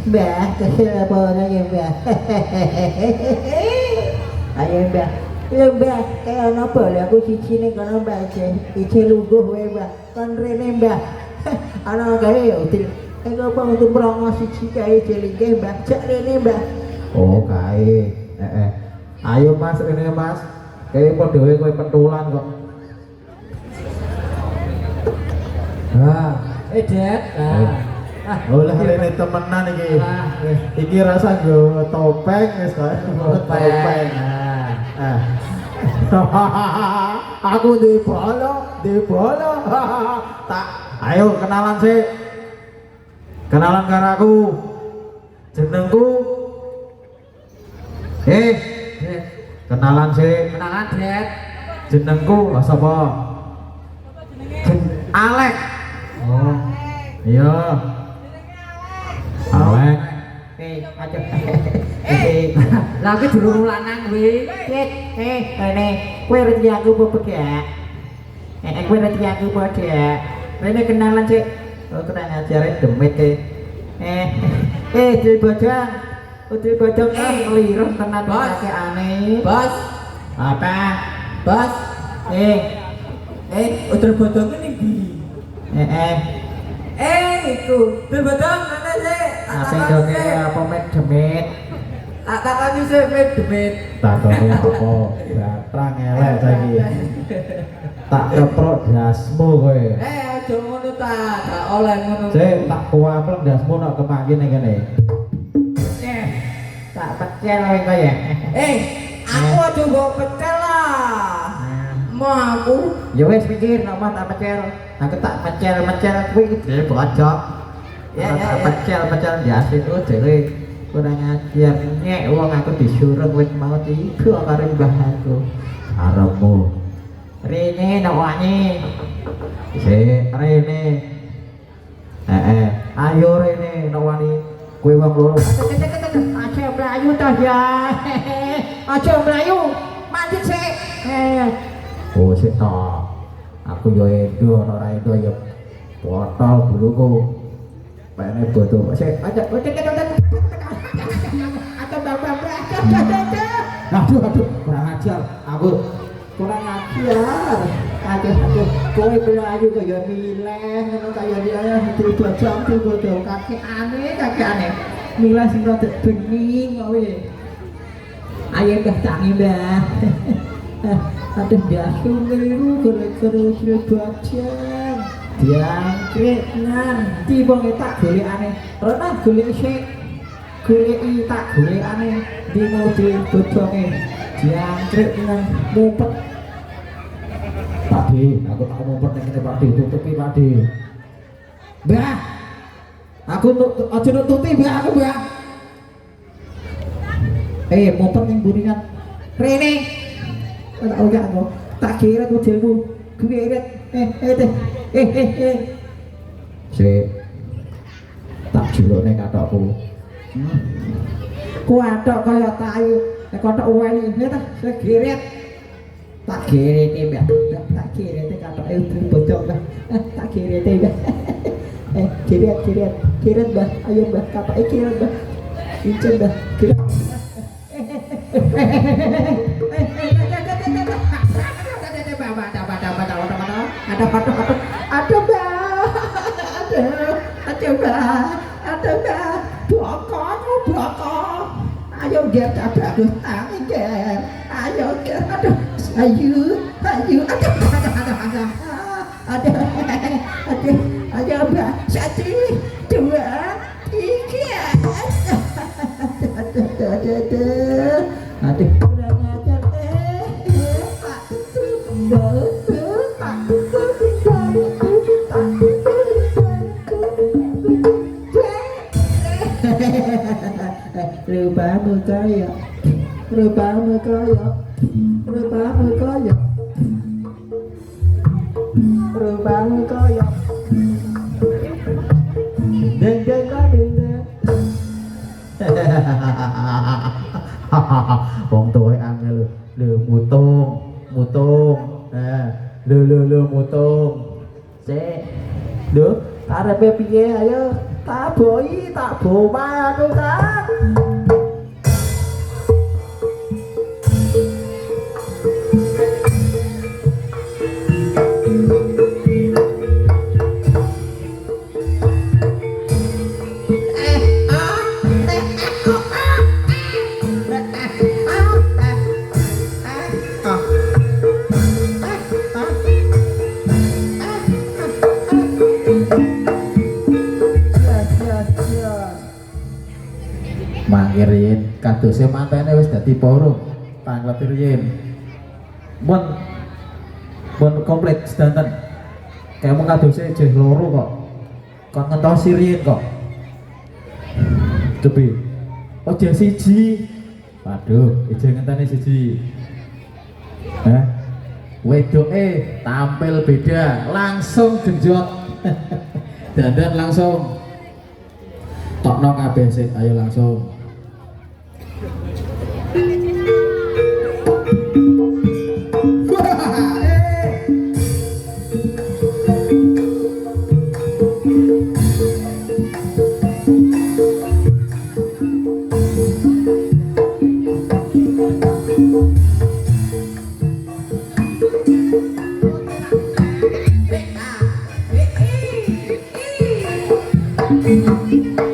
Mbak, kaya apa ya Mbak? Ayo Mbak. Ya Mbak, kaya apa ya aku siji ning kono Mbak iki lungguh wae Mbak. Kon rene Mbak. Ana gawe ya util. Engko apa untuk promos siji kae jelingke Mbak. Jak rene Mbak. Oh, kae. Ayo Mas rene Mas. Kayak padha wae kowe pentulan kok. Det. Oleh rene temenan iki. Iki rasa nggo topeng wis kok. Topeng. Aku di bolo. Tak. Ayo kenalan sih. Kenalan karo aku. Jenengku. Kenalan sih. Kenalan Det. Jenengku sapa? Alek. Oh. Iya. Alek. Aja. Lah iki durung lanang kuwi. Rene, kowe rezeki aku apa bedek? Kowe rezeki aku bedek. Rene kenalan sih. Oh, kurang ajare demit e. Dil Bojong. Dil Bojong ngelirem tenan kake aneh. Bos. Apa? Bos. Udah bodong ini di. Iku. Udah bodong mana sih? Apa dong apa mek demit? Tak takoni sih mek demit. Takoni apa? Batrang elek saiki. Tak keprok dasmu kowe. Aja ngono ta, gak oleh ngono. Sik tak kuwaplek dasmu nek kemangkin ning kene. Tak pecel kowe ya. Aku aja mbok pecel lah. Mau aku. Ya wis pikir nek tak pecel. Aku tak pecel kuwi dhewe bocok. Tak pecel diasin ku dhewe kurang ajar nyek wong aku disuruh wis mau tiba karo mbah aku. Arepmu. Rene nawani. Sik rene. Ayo rene nawani. Kowe wong loro. Aja mlayu ta ya. Aja mlayu. Mandit sik. Oh sik to. Aku yo edo ora edo yo botol duluku. Pene bodo. Sik aja. Aduh, kurang ajar. Aku kurang ajar. Aduh, kowe mlayu kaya mileh ngono kaya dia dibojong kaki aneh. Mileh sing rada bening kowe. Ayo Mbah tangi Mbah. Aduh biasu ngeliru gara-gara bojong. Jangkrik nanti wong tak golekane. Ora golek sik. Goleki tak golekane di mobil bojonge. Jangkrik nang mumpet. Padi, aku tak ngumpet ning kene Padi, tutupi Padi. Mbah. Aku aja nututi Mbah aku Mbah. Mumpet ning buringan. Rene. Tak oke aku. Tak kira modelmu. Geret. Sik. Tak julukne katokku. Kuatok kaya tayu. Nek kotok weli ta segeret. Tak gerete Mbak. Tak gerete katoke udun bojong Mbak. Tak gerete Mbak. Geret Mbak. Ayo Mbak, katoke geret Mbak. Incen Mbak. Geret. Ada Mbak. Bokok. Ayo Ger, aku tangi Ger. Ayo Ger, aduh. Ayo Mbak. 1, 2, 3. Aduh, kurang ajar. Rupamu kaya deng. Wong tuwe angel lho mutung. Lho mutung. Sik. Lho, arepe piye ayo tak boi tak boma aku kan. Mangkirin kadose mantene wis dadi poro tanglet riyen mun komplit sedanten kamu kadose jeh loro kok kon ngentosi riyen kok cepi oh jeh siji waduh ije ngenteni siji wedoke tampil beda langsung genjot dandan langsung tokno kabeh sik ayo langsung Thank you.